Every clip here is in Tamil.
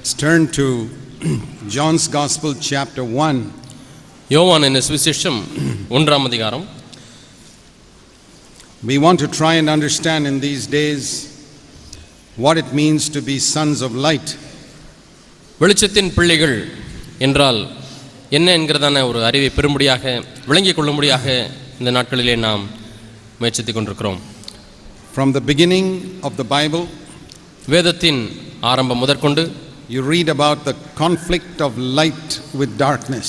Let's turn to John's Gospel chapter 1. யோவானின் சுவிசேஷம் 1ஆம் அதிகாரம். We want to try and understand in these days what it means to be sons of light. வெளிச்சத்தின் பிள்ளைகள் என்றால் என்ன என்கிறதான ஒரு அறிவை பெறும்படியாக விளங்கிக் கொள்ளும்படியாக இந்த நாட்களிலே நாம் முயற்சித்துக் கொண்டிருக்கிறோம். From the beginning of the Bible, வேதத்தின் ஆரம்பம் முதற்கொண்டு you read about the conflict of light with darkness.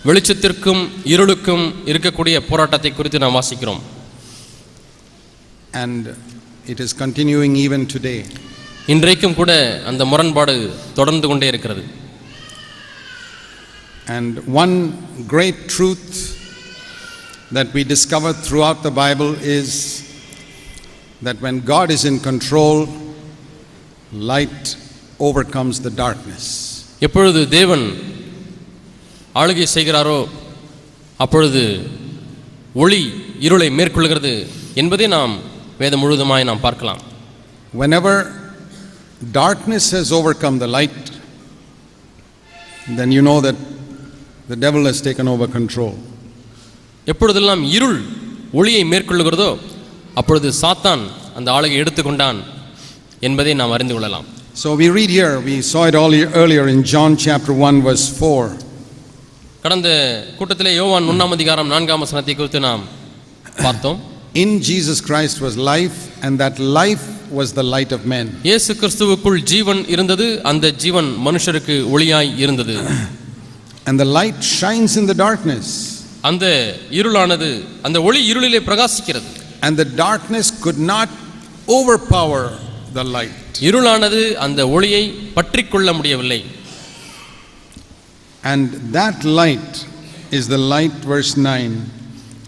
வெளிச்சத்திற்கும் இருளுக்கும் இருக்கக்கூடிய போராட்டத்தை குறித்து நாம் வாசிக்கிறோம். And it is continuing even today. இன்றைக்கும் கூட அந்த முரண்பாடு தொடர்ந்து கொண்டே இருக்கிறது. And one great truth that we discover throughout the Bible is that when God is in control, light overcomes the darkness. எப்பொழுது தேவன் ஆளுகை செய்கிறாரோ அப்பொழுது ஒளி இருளை மேற்கொள்கிறது என்பதை நாம் வேதம் முழுவதுமாய் நாம் பார்க்கலாம். Whenever darkness has overcome the light, then you know that the devil has taken over control. எப்பொழுதெல்லாம் இருள் ஒளியை மேற்கொள்கிறதோ அப்பொழுது சாத்தான் அந்த ஆளுகை எடுத்துக்கொண்டான் என்பதை நாம் அறிந்து கொள்ளலாம். So we read here, we saw it all earlier in John chapter 1 verse 4. கடந்த கூட்டத்திலே யோவான் 1ஆம் அதிகாரம் 4ஆம் வசனத்தை குறித்து நாம் பார்த்தோம். In Jesus Christ was life, and that life was the light of men. இயேசு கிறிஸ்துவுக்குள் ஜீவன் இருந்தது, அந்த ஜீவன் மனுஷருக்கு ஒளியாய் இருந்தது. And the light shines in the darkness. அந்த இருளானது அந்த ஒளி இருளிலே பிரகாசிக்கிறது. And the darkness could not overpower the light. இருளானது அந்த ஒளியை பற்றிக் கொள்ள முடியவில்லை. And that light is the light, verse 9,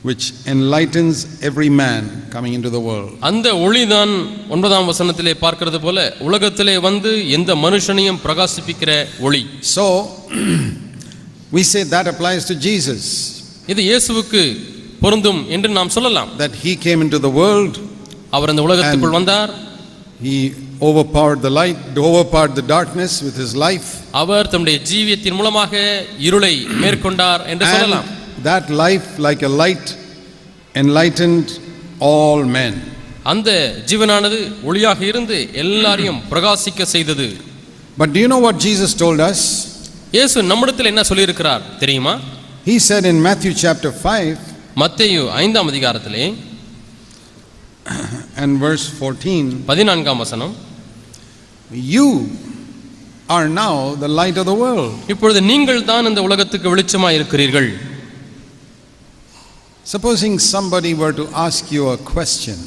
which enlightens every man coming into the world. அந்த ஒளிதான் 9ஆம் வசனத்திலே பார்க்கிறது போல உலகத்திலே வந்து எந்த மனுஷனையும் பிரகாசிப்பிக்கிற ஒளி. So we say that applies to Jesus. இது இயேசுவுக்கு பொருந்தும் என்று நாம் சொல்லலாம். That he came into the world. அவர் இந்த உலகத்துக்குள் வந்தார். He overpowered the light, overpowered the darkness with his life. அவர் தம்முடைய ஜீவியத்தின் மூலமாக இருளை மேற்கொண்டார் என்று சொல்லலாம். That life, like a light, enlightened all men. அந்த ஜீவனானது ஒளியாக இருந்து எல்லாரையும் பிரகாசிக்க செய்தது. But do you know what Jesus told us? இயேசு நம்மிடத்தில் என்ன சொல்லி இருக்கிறார் தெரியுமா? He said in Matthew chapter 5 மத்தேயு 5ஆம் அதிகாரத்திலே and verse 14, 14ஆம் வசனம், you are now the light of the world. இப்பொழுது நீங்கள் தான் இந்த உலகத்துக்கு வெளிச்சமாய் இருக்கிறீர்கள். Supposing somebody were to ask you a question,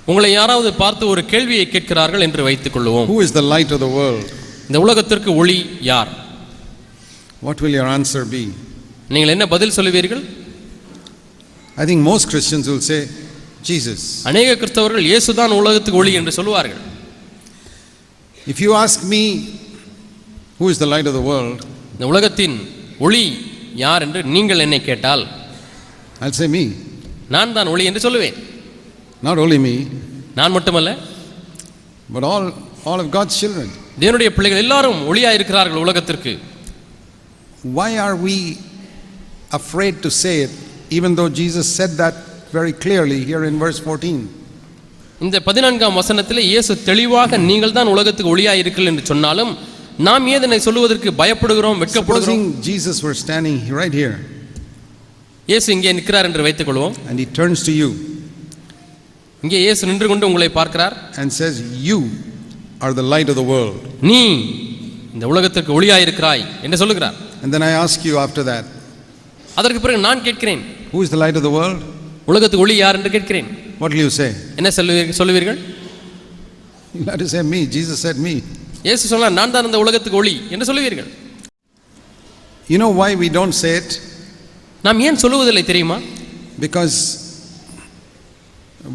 உங்களை யாராவது பார்த்து ஒரு கேள்வியை கேட்கிறார்கள் என்று வைத்துக் கொள்வோம். who is the light of the world? இந்த உலகத்திற்கு ஒளி யார்? What will your answer be? நீங்கள் என்ன பதில் சொல்லுவீர்கள்? I think most Christians will say Jesus. அநேக கிறிஸ்தவர்கள் இயேசுதான் உலகத்துக்கு ஒளி என்று சொல்வார்கள். If you ask me who is the light of the world, இந்த உலகத்தின் ஒளி யார் என்று நீங்கள் என்னை கேட்டால் I'll say me. நான் தான் ஒளி என்று சொல்லுவேன். Not only me, நான் மட்டுமல்ல, but all of God's children. தேவனுடைய பிள்ளைகள் எல்லாரும் ஒளியாக இருக்கிறார்கள் உலகத்திற்கு. Why are we afraid to say it, even though Jesus said that very clearly here in verse 14? இந்த 14ஆம் வசனத்திலே இயேசு தெளிவாக நீங்கள் தான் உலகத்துக்கு ஒளியாக இருக்கிறீர்கள் என்று சொன்னாலும் நாம் ஏன் இதனை சொல்வதற்கு பயப்படுகிறோம், வெட்கப்படுகிறோம்? Supposing Jesus were standing right here, இயேசு இங்கே நிற்கிறார் என்று வைத்துக் கொள்வோம். and he turns to you இங்கே இயேசு நின்று கொண்டு உங்களை பார்க்கிறார் and says, you are the light of the world. நீ இந்த உலகத்திற்கு ஒளியாக இருக்கிறாய் என்று சொல்லுகிறார். And then I ask you after that, அதற்கு பிறகு நான் கேட்கிறேன், who is the light of the world? உலகத்துக்கு ஒளி யார் என்று கேட்கிறேன். What will you say? என்ன சொல்லுவீர்கள்? You have to say me. Jesus said me. இயேசு சொன்னார் நான் தான் இந்த உலகத்துக்கு ஒளி என்று சொல்லுவீர்கள். You know why we don't say it? நாம் ஏன் சொல்லுவதில்லை தெரியுமா? Because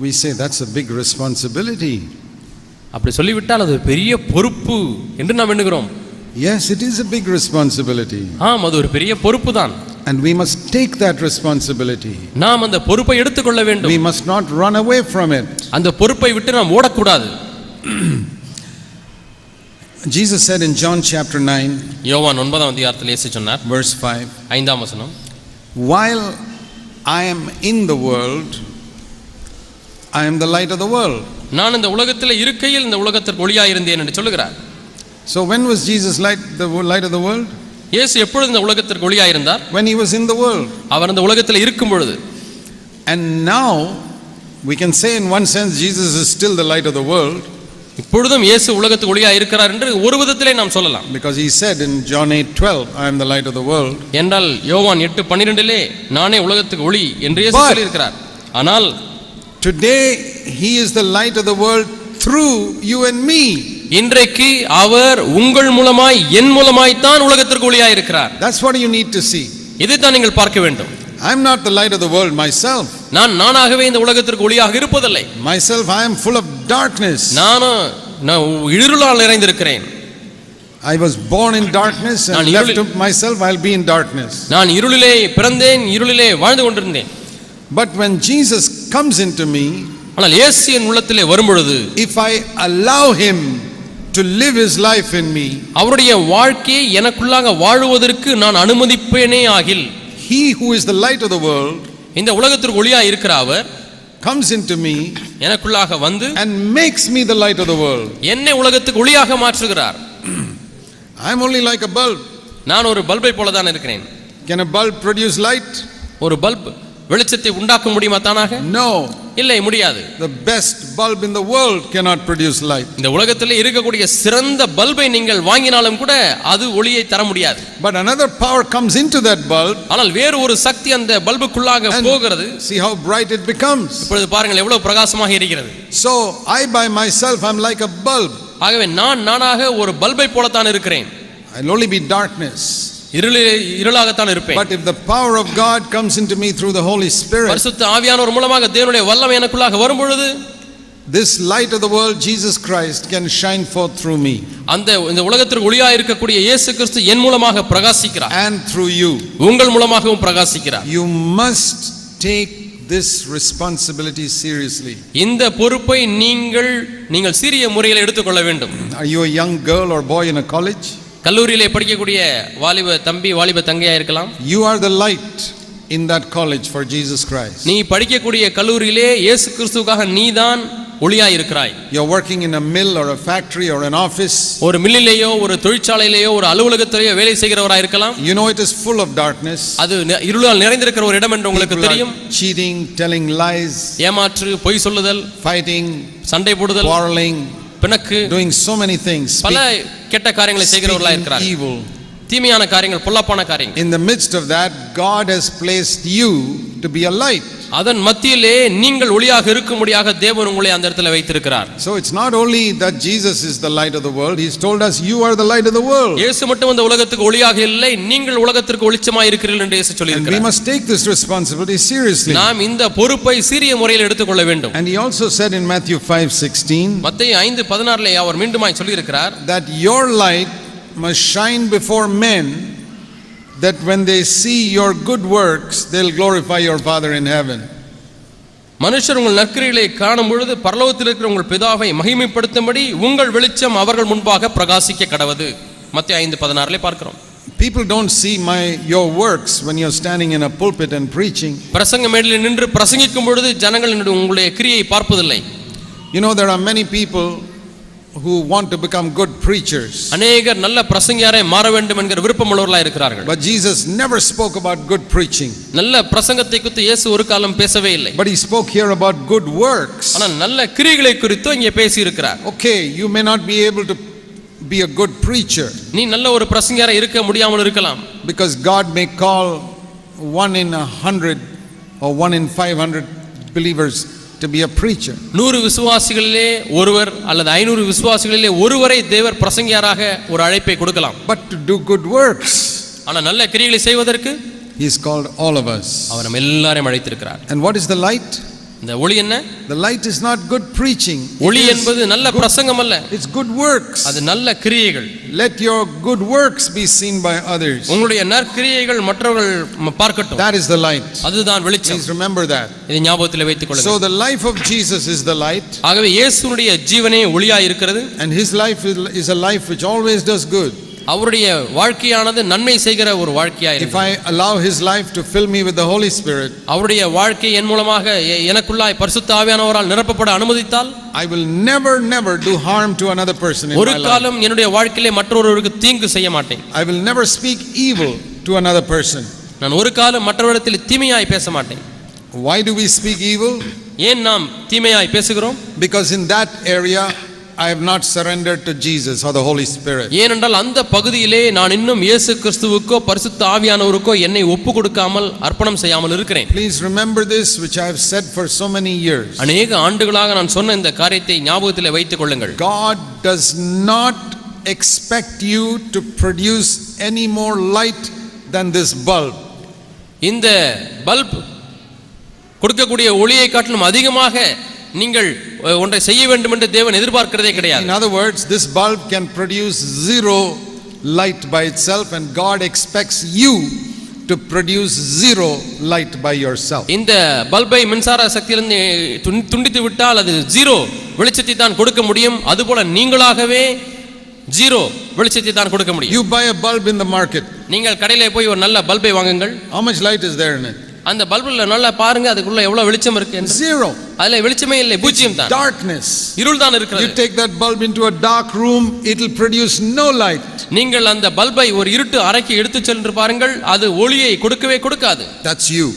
we say that's a big responsibility. அப்படி சொல்லிவிட்டால் அது பெரிய பொறுப்பு என்று நாம் எண்ணுகிறோம். Yes, it is a big responsibility. ஆம், அது ஒரு பெரிய பொறுப்பு தான். And we must take that responsibility. நாம் அந்த பொறுப்பை எடுத்துக்கொள்ள வேண்டும். We must not run away from it. அந்த பொறுப்பை விட்டு நாம் ஓடக்கூடாது. Jesus said in John chapter 9, யோவான் 9ஆம் அதிகாரத்தில் இயேசு சொன்னார், verse 5, 5ஆம் வசனம், while I am in the world, I am the light of the world. நான் இந்த உலகத்தில் இருக்கையில் இந்த உலகத்திற்கு ஒளியாய் இருந்தேன் என்று சொல்லுகிறார். So when was Jesus the light of the world? இயேசு எப்பொழுது இந்த உலகத்திற்கு ஒளியாய் இருந்தார்? When he was in the world. அவர் இந்த உலகத்தில் இருக்கும் பொழுது. And now we can say in one sense Jesus is still the light of the world. இப்பொழுதும் இயேசு உலகத்துக்கு ஒளியாய் இருக்கிறார் என்று ஒரு விதத்திலே நாம் சொல்லலாம். Because he said in John 8:12, I am the light of the world. என்றால் யோவான் 8:12 நானே உலகத்துக்கு ஒளி என்று இயேசு சொல்லியிருக்கிறார். ஆனால் today he is the light of the world through you and me. இன்றைக்கு அவர் உங்கள் மூலமாய் என் மூலமாய் தான் உலகத்திற்கு ஒளியாய் இருக்கிறார். That's what you need to see. இதைத்தான் நீங்கள் பார்க்க வேண்டும். I'm not the light of the world myself. நானாகவே இந்த உலகத்திற்கு ஒளியாக இருப்பதில்லை. Myself I am full of darkness. நான் இருளால் நிறைந்திருக்கிறேன். I was born in darkness and left to myself I'll be in darkness. நான் இருளிலே பிறந்தேன், இருளிலே வாழ்ந்து கொண்டிருந்தேன். But when Jesus comes into me, ஆனால் இயேசு என் உள்ளத்திலே வரும்பொழுது, if I allow him to live his life in me, அவருடைய வாழ்க்கையை எனக்குள்ளாக வாழுவதற்கு நான் அனுமதிப்பேனே ஆகில், he who is the light of the world, இந்த உலகத்திற்கு ஒளியாய் இருக்கிற அவர் comes into me எனக்குள்ளாக வந்து and makes me the light of the world. என்னை உலகத்துக்கு ஒளியாக மாற்றுகிறார். I'm only like a bulb. நான் ஒரு பல்பை போல தான் இருக்கிறேன். Can a bulb produce light? ஒரு பல்ப் வெளிச்சத்தை உண்டாக்க முடியுமா தானாக? No. இல்லை, முடியாது. The best bulb in the world cannot produce light. இந்த உலகத்திலே இருக்கக்கூடிய சிறந்த பல்பை நீங்கள் வாங்கினாலும் கூட அது ஒளியை தர முடியாது. But another power comes into that bulb. ஆனால் வேறு ஒரு சக்தி அந்த பல்புக்குள்ளாக போகிறது. See how bright it becomes. இப்பொழுது பாருங்கள் எவ்வளவு பிரகாசமாக இருக்கிறது. So I by myself am like a bulb. ஆகவே நானாக ஒரு பல்பை போல தான் இருக்கிறேன். I'll only be darkness. இருளாகத்தான் இருப்பேன். But if the power of God comes into me through the Holy Spirit, பரிசுத்த ஆவியானவர் மூலமாக தேவனுடைய வல்லமை எனக்குள்ளாக வரும்பொழுது, this light of the world Jesus Christ can shine forth through me. இந்த உலகத்திற்கு ஒளியாக இருக்கக்கூடிய இயேசு கிறிஸ்து என் மூலமாக பிரகாசிக்கிறார். And through you. உங்கள் மூலமாகவும் பிரகாசிக்கிறார். You must take this responsibility seriously. இந்த பொறுப்பை நீங்கள் சீரிய முறையில் எடுத்துக்கொள்ள வேண்டும். Are you a young girl or boy in a college? கல்லூரியிலே படிக்கக்கூடிய வாலிப தம்பி வாலிப தங்கையா இருக்கலாம். You are the light in that college for Jesus Christ. நீ படிக்கக்கூடிய கல்லூரியிலே இயேசு கிறிஸ்துவுக்காக நீதான் ஒளியாய் இருக்கிறாய். You're working in a mill or a factory or an office. ஒரு மில்லிலேயோ ஒரு தொழிற்சாலையிலேயோ ஒரு அலுவலகத்திலேயோ வேலை செய்கிறவராய் இருக்கலாம். You know it is full of darkness. அது இருளால் நிறைந்திருக்கிற ஒரு இடம் என்று உங்களுக்கு தெரியும். Cheating, telling lies, ஏமாற்று, பொய் சொல்லுதல், fighting, சண்டை போடுதல், quarreling, பிணக்கு, doing so many things. பல கெட்ட காரியங்களை செய்கிறவர்களாய் இருக்கிறார்கள். Evil. தீமையான காரியங்கள், பொல்லாப்பான காரியங்கள். In the midst of that, God has placed you to be a light. அதன் மத்தியிலே நீங்கள் ஒளியாக இருக்கும்படியாக தேவன் உங்களை அந்த இடத்துல வைத்திருக்கிறார். So it's not only that Jesus is the light of the world, he's told us you are the light of the world. இயேசு மட்டும் இந்த உலகத்துக்கு ஒளியாக இல்லை, நீங்கள் உலகத்திற்கு வெளிச்சமாய் இருக்கிறீர்கள் என்று இயேசு சொல்லியிருக்கிறார். And we must take this responsibility seriously. நாம் இந்த பொறுப்பை சீரிய முறையில் எடுத்துக்கொள்ள வேண்டும். And he also said in Matthew 5:16, மத்தேயு 5:16 அவர் மீண்டுமாய் சொல்லியிருக்கிறார், that your light must shine before men, that when they see your good works they'll glorify your Father in heaven. மனுஷர் உங்கள் நற்கிரியைகளை காணும் பொழுது பரலோகத்தில் இருக்கிற உங்கள் பிதாவை மகிமைப்படுத்தும்படி உங்கள் வெளிச்சம் அவர்கள் முன்பாக பிரகாசிக்க கடவது. மத்தேயு 5:16 பார்க்கிறோம். People don't see your works when you're standing in a pulpit and preaching. பிரசங்க மேடையில் நின்று பிரசங்கிக்கும் பொழுது ஜனங்கள் உங்களுடைய கிரியை பார்ப்பதில்லை. You know there are many people who want to become good preachers. அநேகர் நல்ல பிரசங்கியாரை மாற வேண்டும் என்கிற விருப்பமுள்ளவர்களாய் இருக்கிறார்கள். But Jesus never spoke about good preaching. நல்ல பிரசங்கத்தை குறித்து இயேசு ஒரு காலம் பேசவே இல்லை. But he spoke here about good works. ஆனால் நல்ல கிரியைகளை குறித்து இங்கே பேசி இருக்கிறார். Okay, you may not be able to be a good preacher. நீ நல்ல ஒரு பிரசங்கியாரா இருக்க முடியாமல் இருக்கலாம். Because God may call 1 in 100 or 1 in 500 believers to be a preacher. 100 விசுவாசிகளிலே ஒருவர் அல்லது 500 விசுவாசிகளிலே ஒருவரை தேவர் பிரசங்கியாராக ஒரு அழைப்பை கொடுக்கலாம். But to do good works, ஆனா நல்ல கிரியைகளை செய்வதற்கு he has called all of us. அவர் நம்ம எல்லாரையும் அழைத்திருக்கிறார். And what is the light? இந்த ஒளி என்ன? The light is not good preaching. ஒளி என்பது நல்ல பிரசங்கம் அல்ல. It's good works. அது நல்ல கிரியைகள். Let your good works be seen by others. உங்களுடைய நற்கிரியைகள் மற்றவர்கள் பார்க்கட்டும். That is the light. அதுதான் வெளிச்சம். Please remember that. இதை ஞாபகத்தில் வைத்துக் கொள்ளுங்கள். So the life of Jesus is the light. ஆகவே இயேசுவுடைய ஜீவனே ஒளியாய் இருக்கிறது. And his life is a life which always does good. அவருடைய வாழ்க்கையானது நன்மை செய்கிற ஒரு வாழ்க்கையாய் If I allow his life to fill me with the Holy Spirit, அவருடைய வாழ்க்கை என் மூலமாக எனக்குள்ளாய் பரிசுத்த ஆவியானவரால் நிரப்பப்பட அனுமதித்தால், I will never do harm to another person in ஒரு my life. காலம் என்னுடைய வாழ்க்கையிலே மற்றொருவருக்கு தீங்கு செய்ய மாட்டேன். I will never speak evil to another person. நான் ஒரு காலம் மற்றவரிடத்தில் தீமையாய் பேச மாட்டேன். Why do we speak evil? ஏன் நாம் தீமையாய் பேசுகிறோம்? Because in that area I have not surrendered to Jesus or the Holy Spirit. ஏனென்றால் அந்த பகுதியிலே நான் இன்னும் இயேசு கிறிஸ்துவுக்கோ பரிசுத்த ஆவியானவருக்கோ என்னை ஒப்பு கொடுக்காமல் அர்ப்பணம் செய்யாமல் இருக்கிறேன். Please remember this, which I have said for so many years. அநேக ஆண்டுகளாக நான் சொன்ன இந்த காரியத்தை ஞாபகத்தில் வைத்துக் கொள்ளுங்கள். God does not expect you to produce any more light than this bulb. இந்த பல்ப் கொடுக்கக்கூடிய ஒளியை காட்டிலும் அதிகமாக நீங்கள் ஒன்றை செய்ய வேண்டும் என்று தேவன் எதிர்பார்க்கிறதே கிடையாது. In other words, this bulb can produce zero light by itself, and God expects you to produce zero light by yourself. இந்த பல்பை மின்சார சக்தியிலிருந்து துண்டித்து விட்டால் அது ஜீரோ வெளிச்சத்தை தான் கொடுக்க முடியும். அதுபோல நீங்களாகவே ஜீரோ வெளிச்சத்தை தான் கொடுக்க முடியும். You buy a bulb in the market. நீங்கள் கடையிலே போய் ஒரு நல்ல பல்பை வாங்குங்கள். How much light is there in it? அந்த பல்புல நல்லா பாருங்க, அதுக்குள்ள எவ்வளவு வெளிச்சம் இருக்கு. Zero. அதுல வெளிச்சமே இல்லை, பூஜ்ஜியம் தான். Darkness. இருள் தான் இருக்கிறது. You take that bulb into a dark room, it will produce no light. நீங்கள் அந்த பல்பை ஒரு இருட்டு அறைக்கு எடுத்து சென்று பாருங்கள், அது ஒளியை கொடுக்கவே கொடுக்காது. That's you.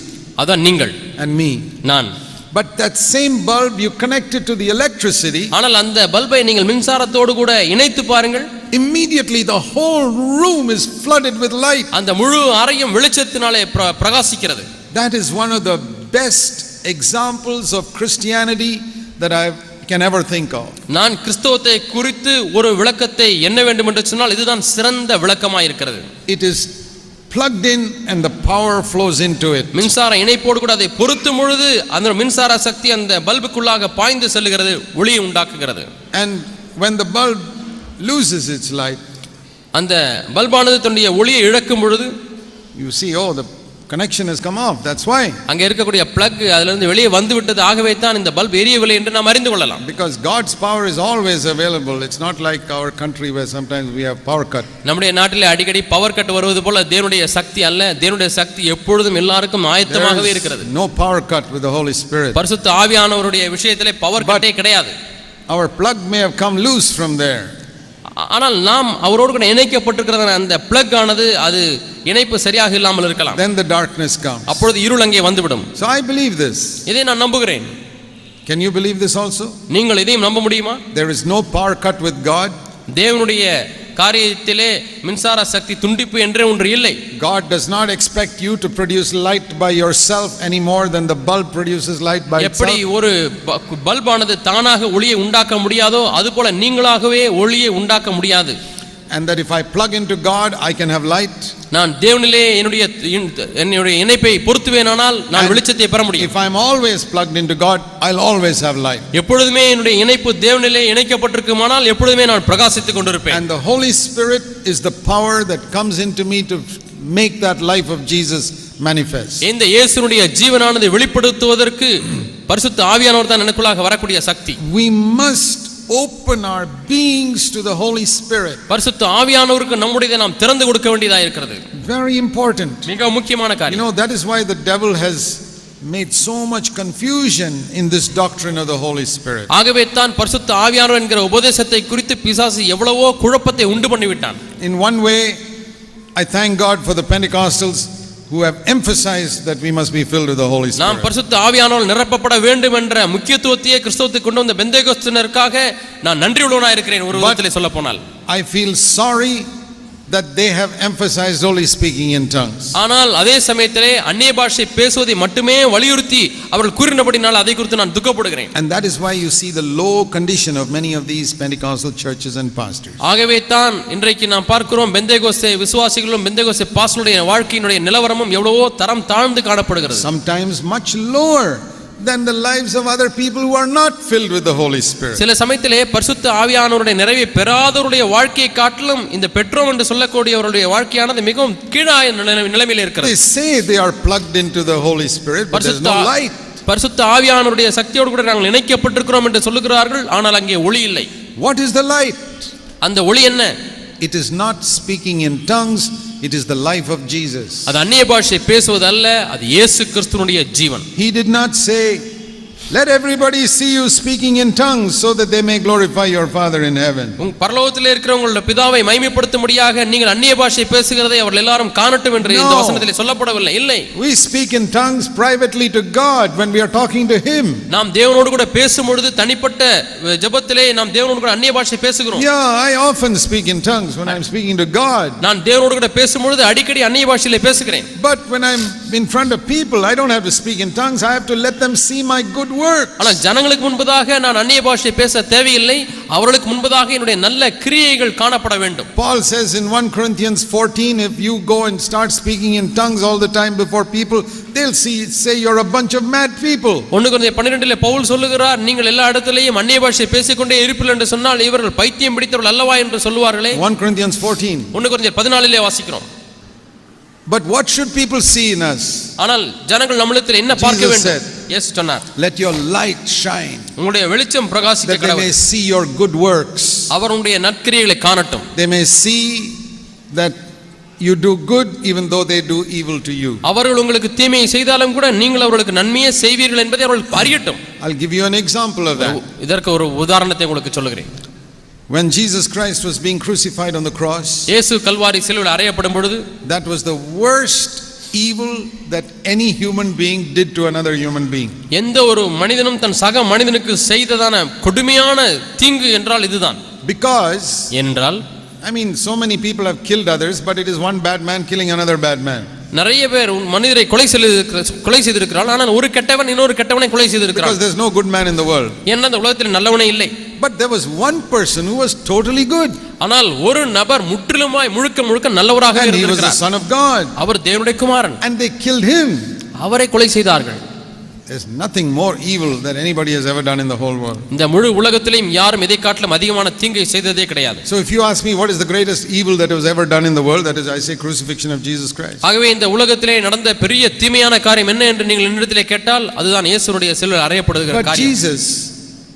அதான் நீங்கள் and me. நான். But that same bulb you connect it to the electricity. ஆனால் அந்த பல்பை நீங்கள் மின்சாரத்தோடு கூட இணைத்து பாருங்கள், immediately the whole room is flooded with light. அந்த முழு அறையும் வெளிச்சத்தினாலே பிரகாசிக்கிறது. That is one of the best examples of Christianity that I can ever think of. நான் கிறிஸ்தவத்தை குறித்து ஒரு விளக்கத்தை என்ன வேண்டும் என்று சொன்னால் இதுதான் சிறந்த விளக்கமாய் இருக்கிறது. It is plugged in and the power flows into it. மின்சார இணைப்போடு கூட அதை பொருத்தும் பொழுது அந்த மின்சார சக்தி அந்த பல்புக்குள்ளாக பாய்ந்து செல்கிறது, ஒளியை உண்டாக்குகிறது. And when the bulb loses its light, அந்த பல்பானது தன்னுடைய ஒளியை இழக்கும் பொழுது you see, oh, the connection has come off. That's why. அங்கே இருக்கக்கூடிய பிளக் அதிலிருந்து வெளியே வந்து விட்டது, ஆகவே தான் இந்த பல்ப் எரியவில்லை என்று நாம் அறிந்து கொள்ளலாம். Because God's power is always available. It's not like our country where sometimes we have power cut. நம்முடைய நாட்டிலே அடிக்கடி பவர் கட் வருவது போல தேவனுடைய சக்தி அல்ல. தேவனுடைய சக்தி எப்பொழுதும் எல்லாருக்கும் ஆயத்தமாகவே இருக்கிறது. No power cut with the Holy Spirit. பரிசுத்த ஆவியானவருடைய விஷயத்திலே பவர் கட்டே கிடையாது. Our plug may have come loose from there. ஆனால் நாம் அவரோடு கூட இணைக்கப்பட்டிருக்கிற அந்த பிளக் ஆனது அது இணைப்பு சரியாக இல்லாமல் இருக்கலாம். Then the darkness comes. அப்பொழுது இருள் அங்கே வந்துவிடும். So I believe this. இதை நான் நம்புகிறேன். Can you believe this also? நீங்கள் இதையும் நம்ப முடியுமா? There is no power cut with God. தேவனுடைய காரியத்திலே மின்சார சக்தி துண்டிப்பு என்றே ஒன்று இல்லை. God does not expect you to produce light by yourself any more than the bulb produces light by itself. எப்படி ஒரு பல்பானது தானாக ஒளியை உண்டாக்க முடியாதோ அதுபோல நீங்களாகவே ஒளியை உண்டாக்க முடியாது. And that if I plug into God, I can have light. நான் தேவனிலே என்னுடைய இணைப்பை பொருத்துவேனானால் நான் வெளிச்சத்தை பெற முடியும். If I'm always plugged into God, I'll always have light. எப்பொழுதுமே என்னுடைய இணைப்பு தேவனிலே இணைக்கப்பட்டிருக்குமானால் எப்பொழுதுமே நான் பிரகாசித்துக் கொண்டிருப்பேன். And the Holy Spirit is the power that comes into me to make that life of Jesus manifest. இந்த இயேசுவுடைய ஜீவனானது வெளிப்படுத்துவதற்கு பரிசுத்த ஆவியானவர் தான் எனக்குள்ளாக வரக்கூடிய சக்தி. We must open our beings to the Holy Spirit. பரிசுத்த ஆவியானவருக்கு நம்முடைய நாம் திறந்து கொடுக்க வேண்டியதா இருக்கிறது. Very important. மிக முக்கியமான காரியம். You know, that is why the devil has made so much confusion in this doctrine of the Holy Spirit. ஆகவே தான் பரிசுத்த ஆவியானவர் என்கிற உபதேசத்தை குறித்து பிசாசு எவ்வளவோ குழப்பத்தை உண்டு பண்ணிவிட்டான். In one way, I thank God for the Pentecostals who have emphasized that we must be filled with the Holy Spirit. நாம் பரிசுத்த ஆவியானவரால் நிரப்பப்பட வேண்டும் என்ற முக்கியத்துவத்தையே கிறிஸ்தவத்துக்கு கொண்டு வந்த பெந்தேகோஸ்தினருக்காக நான் நன்றியுள்ளவனாய் இருக்கிறேன். ஒரு விதத்திலே சொல்ல போனால் I feel sorry that they have emphasized only speaking in tongues. ஆனால் அதே சமயத்திலே அந்நிய பாஷை பேசுவதை மட்டுமே வலியுறுத்தி அவர்கள் கூறினபடினால் அதை குறித்து நான் துக்கப்படுகிறேன். And that is why you see the low condition of many of these Pentecostal churches and pastors. ஆகவே தான் இன்றைக்கு நாம் பார்க்கிறோம் பெந்தேகோஸ்தே விசுவாசிகளும் பெந்தேகோஸ்தே பாஸ்டருடைய வாழ்க்கையினுடைய நிலவரமும் எவ்வளவோ தரம் தாழ்ந்து காணப்படுகிறது. Sometimes much lower than the lives of other people who are not filled with the Holy Spirit. சில சமயத்திலே பரிசுத்த ஆவியானவருடைய நிறைவை பெறாதவருடைய வாழ்க்கையை காட்டிலும் இந்த பெற்றோம் என்று சொல்லக்கூடியவருடைய வாழ்க்கையானது மிகவும் கீழாய நிலைமையில் இருக்கிறது. They say they are plugged into the Holy Spirit, but there is no light. பரிசுத்த ஆவியானவருடைய சக்தியோடு கூட நாங்கள் இணைக்கப்பட்டிருக்கிறோம் என்று சொல்லுகிறார்கள், ஆனால் அங்கே ஒளி இல்லை. What is the light? அந்த ஒளி என்ன? It is not speaking in tongues, it is the life of Jesus. அது அந்நிய பாஷை பேசுவது அல்ல, அது இயேசு கிறிஸ்துவினுடைய ஜீவன். He did not say, let everybody see you speaking in tongues so that they may glorify your Father in heaven. பரலோகத்திலே இருக்கிற உங்களுடைய பிதாவை மகிமைப்படுத்தும்படியாக நீங்கள் அந்நிய பாஷை பேசுகிறதை அவர்கள் எல்லாரும் காணட்டும் என்று இந்த வசனத்திலே சொல்லப்படவில்லை. இல்லை. We speak in tongues privately to God when we are talking to him. நாம் தேவனோடு கூட பேசும்பொழுது தனிப்பட்ட ஜெபத்திலே நாம் தேவனோடு கூட அந்நிய பாஷை பேசுகிறோம். Yeah, I often speak in tongues when I'm speaking to God. நான் தேவனோடு கூட பேசும்பொழுது அடிக்கடி அந்நிய பாஷையிலே பேசுகிறேன். But when I'm in front of people, I don't have to speak in tongues. I have to let them see my good works. ஆனால் ஜனங்களுக்கு முன்பதாக நான் அந்நிய பாஷை பேச தேவையில்லை, அவர்களுக்கு முன்பதாக என்னுடைய நல்ல கிரியைகள் காணப்பட வேண்டும். Paul says in 1 Corinthians 14, if you go and start speaking in tongues all the time before people, they'll say you're a bunch of mad people. 1 கொரிந்தியர் 12 பவுல் சொல்லுகிறார், நீங்கள் எல்லா இடத்திலேயும் அந்நிய பாஷை பேசிக்கொண்டே இருப்பீர்கள் என்று சொன்னால் இவர்கள் பைத்தியம் பிடித்தவர்கள் அல்லவா என்று சொல்வார்களே. 1 Corinthians 14. 1 கொரிந்தியர் 14 வாசிக்கிறோம். But what should people see in us? ஆனால் ஜனங்கள் நம்மிடத்தில் என்ன பார்க்க வேண்டும்? எஸ் சொன்னார், let your light shine, உங்களுடைய வெளிச்சம் பிரகாசிக்க that they may see your good works. அவருடைய நற்கிரியைகளை காணட்டும். They may see that you do good even though they do evil to you. அவர்கள் உங்களுக்கு தீமையை செய்தாலும் கூட நீங்கள் அவர்களுக்கு நன்மையே செய்வீர்கள் என்பதை அவர்கள் அறியட்டும். I'll give you an example of that. இதற்கு ஒரு உதாரணத்தை உங்களுக்கு சொல்லுகிறேன். When Jesus Christ was being crucified on the cross, இயேசு கல்வாரி சிலுவையில் அறையப்படும் பொழுது, that was the worst evil that any human being did to another human being. எந்த ஒரு மனிதனும் தன் சக மனிதனுக்கு செய்ததான கொடுமையான தீங்கு என்றால் இதுதான். Because என்றால் I mean, so many people have killed others, but it is one bad man killing another bad man. நிறைய பேர் மனிதரை கொலை செய்திருக்கிறார்கள், ஆனால் ஒரு கெட்டவன் இன்னொரு கெட்டவனை கொலை செய்திருக்கிறான். Because there's no good man in the world. ஏன்னா இந்த உலகத்தில் நல்லவனே இல்லை. But there was one person who was totally good. ஆனால் ஒரு நபர் முற்றிலுமாய் முழுக்க நல்லவராக இருந்தார். He was the son of God. அவர் தேவனுடைய குமாரன். And they killed him. அவரை கொலை செய்தார்கள். There's nothing more evil that anybody has ever done in the whole world. இந்த முழு உலகத்திலேயும் யாரும் இதை காட்டிலும் அதிகமான தீங்கை செய்ததே கிடையாது. So if you ask me what is the greatest evil that was ever done in the world, that is, I say, crucifixion of Jesus Christ. ஆகவே இந்த உலகத்திலே நடந்த பெரிய தீமையான காரியம் என்ன என்று நீங்கள் என்னிடத்திலே கேட்டால் அதுதான் இயேசுவுடைய சிலுவையில் அறையப்படுகிற காரியம். But Jesus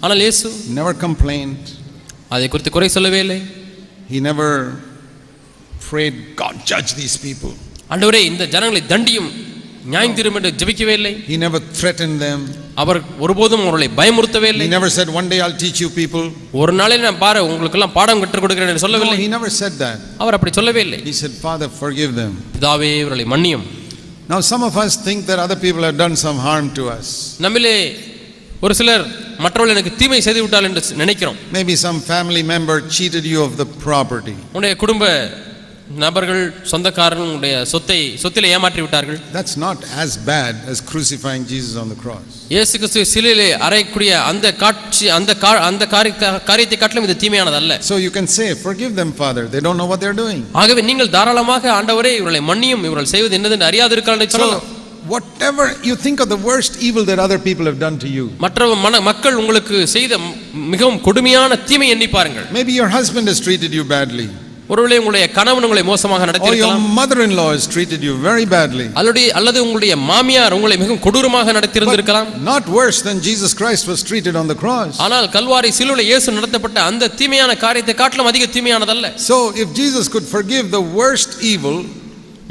ஆனால் இயேசு never complained. அதை குறித்து குறை சொல்லவே இல்லை. He never prayed, God judge these people. ஆண்டவரே இந்த ஜனங்களை தண்டியும் நியாயம் தீரும் என்று ஜெபிக்கவே இல்லை. He never threatened them. அவர் ஒருபோதும் அவர்களை பயமுறுத்தவே இல்லை. He never said, one day I'll teach you people. ஒரு நாளில் நான் பாரு உங்களுக்கு எல்லாம் பாடம் கற்றுக் கொடுக்கிறேன் என்று சொல்லவில்லை. No, he never said that. அவர் அப்படி சொல்லவே இல்லை. He said, Father, forgive them. பிதாவே இவர்களை மன்னியும். Now some of us think that other people have done some harm to us. நம்மிலே ஒரு சிலர் மற்றவர்கள் எனக்கு தீமை செய்து விட்டால் என்று நினைக்கிறோம். Maybe some family member cheated you of the property. உன்னுடைய குடும்ப நபர்கள் சொந்தக்காரர்களுடைய சொத்திலே ஏமாற்றி விட்டார்கள். That's not as bad as crucifying Jesus on the cross. இயேசு கிறிஸ்து சிலுவையிலே அறையக்கூடிய அந்த காட்சி அந்த காரியத்தை காட்டிலும் இது தீமையானது அல்ல. So you can say, forgive them, Father, they don't know what they're doing. ஆகவே நீங்கள் தாராளமாக ஆண்டவரே இவர்களை மன்னியும், இவர்கள் செய்வது என்னதென்று அறியாதிருக்கிறார்கள் என்று சொல்லலாம். Whatever you think of the worst evil that other people have done to you. மற்ற மக்கள் உங்களுக்கு செய்த மிகவும் கொடுமையான தீமை எண்ணி பாருங்கள். Maybe your husband has treated you badly. ஒருவேளை உங்களுடைய கணவன் உங்களை மோசமாக நடத்தியிருக்கலாம். Or your mother-in-law has treated you very badly. அல்லது உங்களுடைய மாமியார் உங்களை மிகவும் கொடூரமாக நடத்தியிருந்திருக்கலாம். Not worse than Jesus Christ was treated on the cross. ஆனால் கல்வாரி சிலுவையில் இயேசு நடத்தப்பட்ட அந்த தீமையான காரியத்தை காட்டிலும் அதிக தீமையானதல்ல. So if Jesus could forgive the worst evil,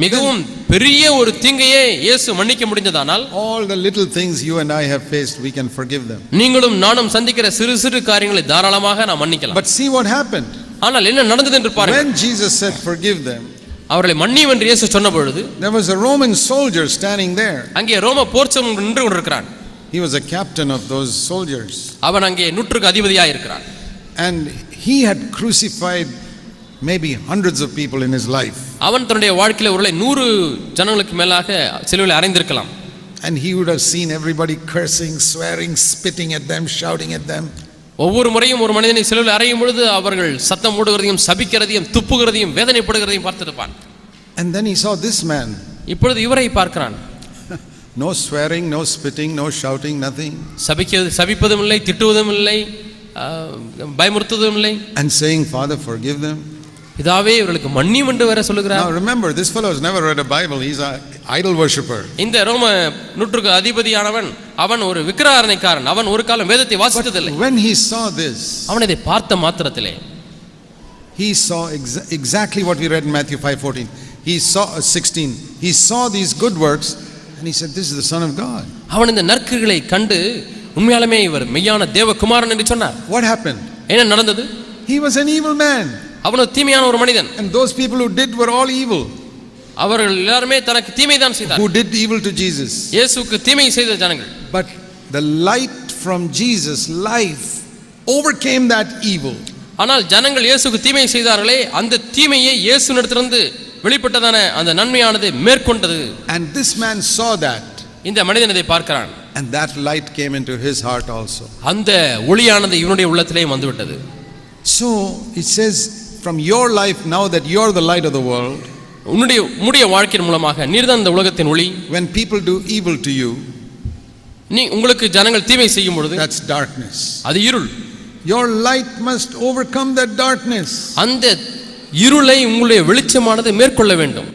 மிகவும் பெரிய ஒரு தீங்கையே இயேசு மன்னிக்க முடிந்ததானால், all the little things you and I have faced, we can forgive them. நீங்களும் நானும் சந்திக்கிற சிறு சிறு காரியங்களை தாராளமாக நாம் மன்னிக்கலாம். But see what happened. ஆனால் என்ன நடந்தது என்று பாருங்கள். When Jesus said forgive them, அவர்களை மன்னியும் என்று இயேசு சொன்ன பொழுது, there was a Roman soldier standing there. அங்கே ரோம போர்ச்சவன் நின்று கொண்டிருக்கிறான். He was a captain of those soldiers. அவன் அங்கே நூற்றுக்கு அதிபதியாக இருக்கிறான். And he had crucified maybe hundreds of people in his life. அவன் தன்னுடைய வாழ்க்கையில ஒருவேளை 100 ஜனங்களுக்கு மேலாக சிலுவையில் அறைந்திருக்கலாம். And he would have seen everybody cursing, swearing, spitting at them, shouting at them. ஒவ்வொரு முறையும் ஒரு மனிதனை சிலுவையில் அறையும் பொழுது அவர்கள் சத்தம் போடுகிறதையும் சபிக்கிறதையும் துப்புகிறதையும் வேதனைப்படுகிறதையும் பார்த்திருப்பான். And then he saw this man. இப்பொழுது இவரை பார்க்கிறான். No swearing, no spitting, no shouting, nothing. சபிப்பதும் இல்லை, திட்டுவதும் இல்லை, பயமுறுத்துவதும் இல்லை. And saying, Father, forgive them. பிதாவே இவர்களுக்கு மன்னியும் என்று வேற சொல்லுகிறார். Now remember, this fellow has never read a Bible. He's an idol worshipper. இந்த ரோம நூற்றுக்கு அதிபதியானவன் அவன் ஒரு விக்கிரகாரனைக்காரன். அவன் ஒரு காலம் வேதத்தை வாசித்ததில்லை. When he saw this, அவன் இதை பார்த்த மாத்திரத்திலே he saw exactly what we read in Matthew 5:14. He saw 16. He saw these good works and he said, this is the Son of God. அவன் இந்த நற்கிரிகளை கண்டு உண்மையாலுமே இவர் மெய்யான தேவகுமாரன் என்று சொன்னார். What happened? என்ன நடந்தது? He was an evil man. அவன் ஒரு தீமையான ஒரு மனிதன். And those people who did were all evil. அவர்கள் எல்லாரும் தனக்கு தீமை தான் செய்தார்கள். Who did evil to Jesus. இயேசுவுக்கு தீமை செய்த ஜனங்கள். But the light from Jesus' life overcame that evil. ஆனால் ஜனங்கள் இயேசுவுக்கு தீமை செய்தார்களே, அந்த தீமையை இயேசுவிடத்திலிருந்து வெளிப்பட்டதான அந்த நன்மையானது மேற்கொண்டது. And this man saw that. இந்த மனிதன் இதை பார்க்கிறான். And that light came into his heart also. அந்த ஒளியானது இவனுடைய உள்ளத்திலே வந்துவிட்டது. So it says, from your life, now that you're the light of the world, உன்னுடைய வாழ்க்கையின் மூலமாக நீர்தான் இந்த உலகத்தின் ஒளி. when people do evil to you, உங்களுக்கு ஜனங்கள் தீமை செய்யும் பொழுது, that's darkness. அது இருள். Your light must overcome that darkness. அந்த இருளை உங்களுடைய வெளிச்சமானது மேற்கொள்ள வேண்டும்.